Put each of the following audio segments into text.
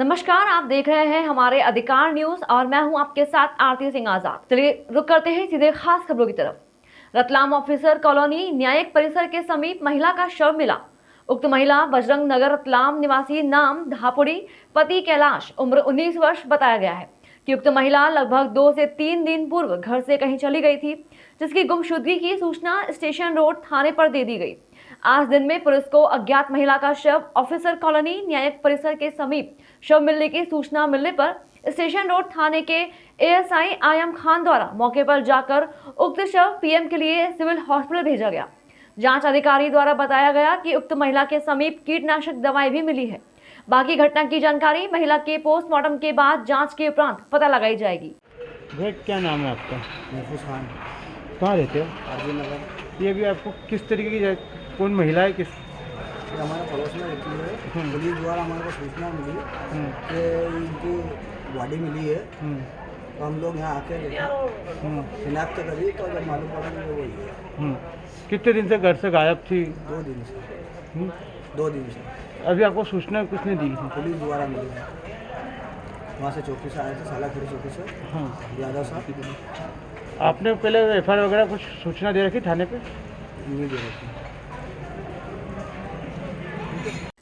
नमस्कार, आप देख रहे हैं हमारे अधिकार न्यूज और मैं हूं आपके साथ आरती सिंह आजाद। चलिए रुक करते हैं सीधे खास खबरों की तरफ। रतलाम ऑफिसर कॉलोनी न्यायिक परिसर के समीप महिला का शव मिला। उक्त महिला बजरंग नगर रतलाम निवासी, नाम धापुड़ी, पति कैलाश, उम्र 19 वर्ष बताया गया है कि उक्त महिला लगभग 2 से 3 दिन पूर्व घर से कहीं चली गई थी, जिसकी गुमशुदगी की सूचना स्टेशन रोड थाने पर दे दी गई। आज दिन में पुलिस को अज्ञात महिला का शव ऑफिसर कॉलोनी न्यायिक परिसर के समीप शव मिलने की सूचना मिलने पर स्टेशन रोड थाने के एएसआई आयम खान द्वारा मौके पर जाकर उक्त शव पीएम के लिए सिविल हॉस्पिटल भेजा गया। जांच अधिकारी द्वारा बताया गया कि उक्त महिला के समीप कीटनाशक दवाएं भी मिली है। बाकी घटना की जानकारी महिला के पोस्टमार्टम के बाद जांच के उपरांत पता लगाई जाएगी। भैया क्या नाम है आपका? महफूज खान, कहाँ रहते हो? आरजी नगर। ये भी आपको किस तरीके की कौन महिला है? किस ये हमारे पड़ोस में रहती है। पुलिस द्वारा हमारे को सूचना मिली कि इनकी बॉडी मिली है, तो हम लोग यहाँ आके देखे, शिनाख्त करी, तो जब मालूम पड़ा कि वो वही है। कितने दिन से घर से गायब थी? 2 दिन से। 2 दिन से अभी आपको सूचना किसने दी थी? पुलिस द्वारा मिली है। वहाँ से चौकी से आए थे, सालाखड़ी चौकी से, यादव साहब। आपने पहले एफआईआर वगैरह कुछ सूचना दे रखी थाने पे? नहीं दे रखी।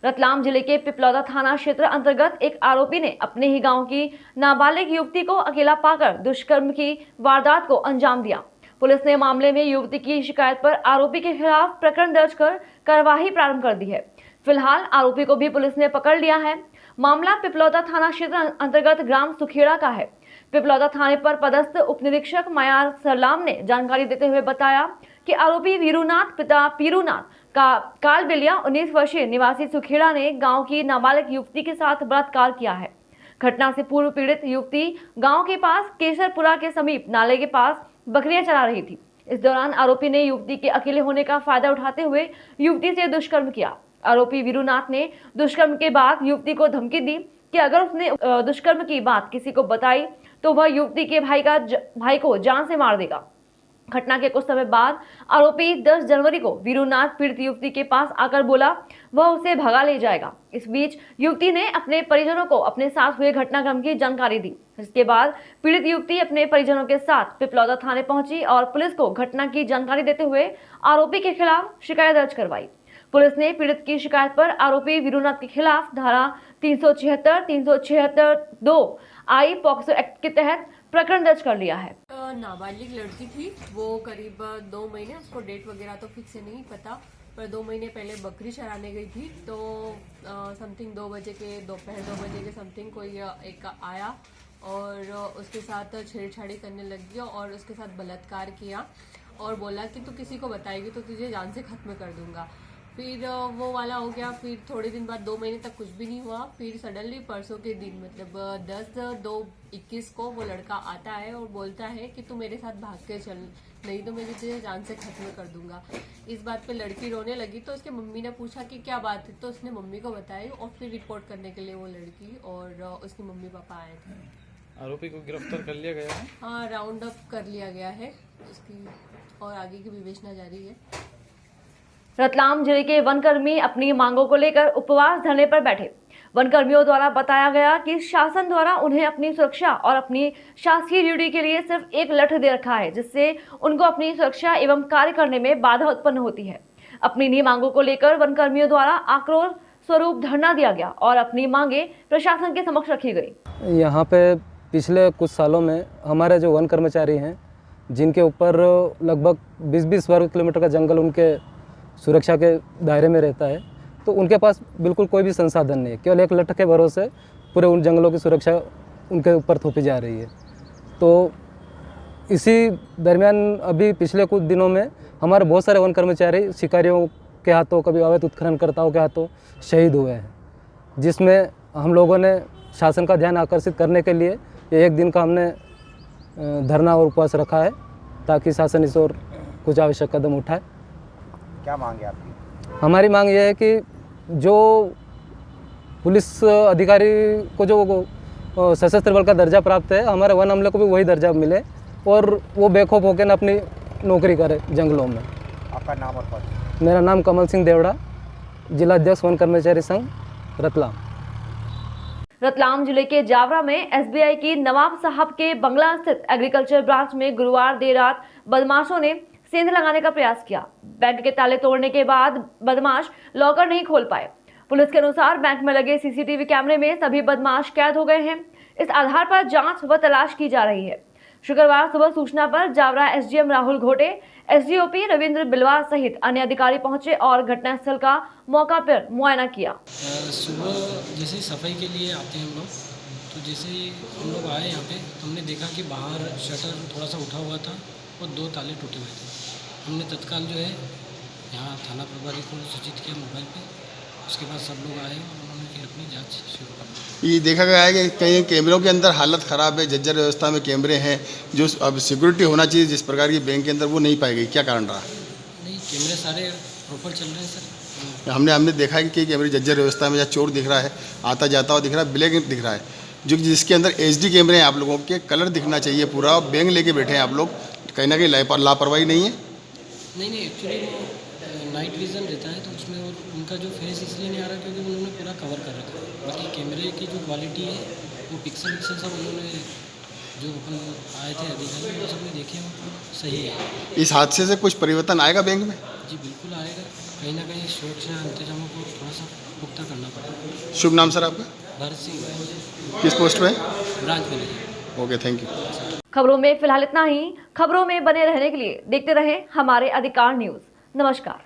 रतलाम जिले के पिपलौदा थाना क्षेत्र अंतर्गत एक आरोपी ने अपने ही गांव की नाबालिग युवती को अकेला पाकर दुष्कर्म की वारदात को अंजाम दिया। पुलिस ने मामले में युवती की शिकायत पर आरोपी के खिलाफ प्रकरण दर्ज कर कार्यवाही प्रारंभ कर दी है। फिलहाल आरोपी को भी पुलिस ने पकड़ लिया है। मामला पिपलौदा थाना क्षेत्र अंतर्गत ग्राम सुखेड़ा का है। पिपलौदा थाने पर पदस्थ उप निरीक्षक मायार सरलाम ने जानकारी देते हुए बताया कि आरोपी वीरूनाथ पिता पीरूनाथ का कालबेलिया 19 वर्षीय निवासी सुखेड़ा ने गांव की नाबालिग युवती के साथ बलात्कार किया है। घटना से पूर्व पीड़ित युवती गांव के पास केसरपुरा के समीप नाले के पास बकरियां चरा रही थी। इस दौरान आरोपी ने युवती के अकेले होने का फायदा उठाते हुए युवती से दुष्कर्म किया। आरोपी वीरूनाथ ने दुष्कर्म के बाद युवती को धमकी दी कि अगर उसने दुष्कर्म की बात किसी को बताई तो वह युवती के भाई को जान से मार देगा। घटना के कुछ समय बाद आरोपी 10 जनवरी को वीरूनाथ पीड़ित युवती के पास आकर बोला वह उसे भगा ले जाएगा। इस बीच युवती ने अपने परिजनों को अपने साथ हुए घटनाक्रम की जानकारी दी। इसके बाद पीड़ित युवती अपने परिजनों के साथ पिपलौदा थाने पहुंची और पुलिस को घटना की जानकारी देते हुए आरोपी के खिलाफ शिकायत दर्ज करवाई। पुलिस ने पीड़ित की शिकायत पर आरोपी वीरूनाथ के खिलाफ धारा 376, 376(2) आई पॉक्सो एक्ट के तहत प्रकरण दर्ज कर लिया है। नाबालिग लड़की थी, वो करीब 2 महीने, उसको डेट वगैरह तो फिक्स से नहीं पता, पर 2 महीने पहले बकरी चराने गई थी। तो समथिंग 2 बजे के, दोपहर 2 बजे के समथिंग कोई एक आया और उसके साथ छेड़छाड़ी करने लगी और उसके साथ बलात्कार किया और बोला कि तू किसी को बताएगी तो तुझे जान से खत्म कर दूंगा। फिर वो वाला हो गया। फिर थोड़े दिन बाद 2 महीने तक कुछ भी नहीं हुआ। फिर सडनली परसों के दिन, मतलब 10/2/21 को वो लड़का आता है और बोलता है कि तू मेरे साथ भाग के चल, नहीं तो मैं तुझे जान से खत्म कर दूंगा। इस बात पे लड़की रोने लगी तो उसके मम्मी ने पूछा कि क्या बात है, तो उसने मम्मी को बताई और फिर रिपोर्ट करने के लिए वो लड़की और उसके मम्मी पापा आए थे। आरोपी को गिरफ्तार कर लिया गया है? हाँ, राउंड अप कर लिया गया है उसकी और आगे की विवेचना जारी है। रतलाम जिले के वनकर्मी अपनी मांगों को लेकर उपवास धरने पर बैठे। वनकर्मियों द्वारा बताया गया कि शासन द्वारा उन्हें अपनी सुरक्षा और अपनी शासकीय ड्यूटी के लिए सिर्फ एक लठ दे रखा है, जिससे उनको अपनी सुरक्षा एवं कार्य करने में बाधा उत्पन्न होती है। अपनी इन्हीं मांगों को लेकर वनकर्मियों द्वारा आक्रोश स्वरूप धरना दिया गया और अपनी मांगे प्रशासन के समक्ष रखी गई। यहाँ पे पिछले कुछ सालों में हमारे जो वन कर्मचारी हैं, जिनके ऊपर लगभग 20-20 वर्ग किलोमीटर का जंगल उनके सुरक्षा के दायरे में रहता है, तो उनके पास बिल्कुल कोई भी संसाधन नहीं है। केवल एक लठ के भरोसे पूरे उन जंगलों की सुरक्षा उनके ऊपर थोपी जा रही है। तो इसी दरमियान अभी पिछले कुछ दिनों में हमारे बहुत सारे वन कर्मचारी शिकारियों के हाथों, कभी अवैध उत्खननकर्ताओं के हाथों शहीद हुए हैं, जिसमें हम लोगों ने शासन का ध्यान आकर्षित करने के लिए ये 1 दिन का हमने धरना और उपवास रखा है, ताकि शासन इस ओर कुछ आवश्यक कदम उठाए। क्या मांग है आपकी? हमारी मांग ये है कि जो पुलिस अधिकारी को जो सशस्त्र बल का दर्जा प्राप्त है, हमारे वन अमले को भी वही दर्जा मिले और वो बेखौफ होकर न अपनी नौकरी करे जंगलों में। आपका नाम और पद? मेरा नाम कमल सिंह देवड़ा, जिला अध्यक्ष वन कर्मचारी संघ रतलाम। रतलाम जिले के जावरा में एसबीआई की नवाब साहब के बंगला स्थित एग्रीकल्चर ब्रांच में गुरुवार देर रात बदमाशों ने सेंध लगाने का प्रयास किया। बैंक के ताले तोड़ने के बाद बदमाश लॉकर नहीं खोल पाए। पुलिस के अनुसार बैंक में लगे सीसीटीवी कैमरे में सभी बदमाश कैद हो गए हैं। इस आधार पर जांच व तलाश की जा रही है। शुक्रवार सुबह सूचना पर जावरा एसडीएम राहुल घोटे, एसडीओपी रविंद्र बिलवा सहित अन्य अधिकारी पहुंचे और घटनास्थल का मौका पर मुआयना किया। सुबह जैसे सफाई के लिए आते हैं हम लोग, तो जैसे हम लोग आए यहाँ पे तो हमने देखा कि बाहर शटर थोड़ा सा उठा हुआ था और 2 ताले टूटे हुए थे। हमने तत्काल जो है यहाँ थाना प्रभारी को सूचित किया मोबाइल पे। उसके बाद सब लोग आए और उन्होंने फिर अपनी जांच शुरू कर दी। ये देखा गया है कि कई कैमरों के अंदर हालत ख़राब है, जर्जर व्यवस्था में कैमरे हैं। जो अब सिक्योरिटी होना चाहिए जिस प्रकार की बैंक के अंदर, वो नहीं पाई गई। क्या कारण रहा? नहीं, कैमरे सारे प्रॉपर चल रहे हैं सर। हमने देखा है कि कई कैमरे जर्जर व्यवस्था में, या चोर दिख रहा है, आता जाता हुआ दिख रहा है, ब्लैक दिख रहा है, जो जिसके अंदर एचडी कैमरे हैं आप लोगों के, कलर दिखना चाहिए पूरा। बैंक लेके बैठे हैं आप लोग, कहीं ना कहीं लापरवाही नहीं है? नहीं, एक्चुअली वो नाइट विज़न रहता है तो उसमें उनका जो फेस इसलिए नहीं आ रहा क्योंकि उन्होंने पूरा कवर कर रखा है। बाकी कैमरे की जो क्वालिटी है वो पिक्सल सब उन्होंने जो अपन आए थे अधिकारी वो सब ने देखे वो सही है। इस हादसे से कुछ परिवर्तन आएगा बैंक में? जी बिल्कुल आएगा। कहीं ना कहीं सुरक्षा इंतजामों को थोड़ा सा पुख्ता करना पड़ेगा। शुभ नाम सर आपका? भरत सिंह, किस पोस्ट पे? Branch manager. Okay, thank you. खबरों में फिलहाल इतना ही। खबरों में बने रहने के लिए देखते रहें हमारे अधिकार न्यूज। नमस्कार।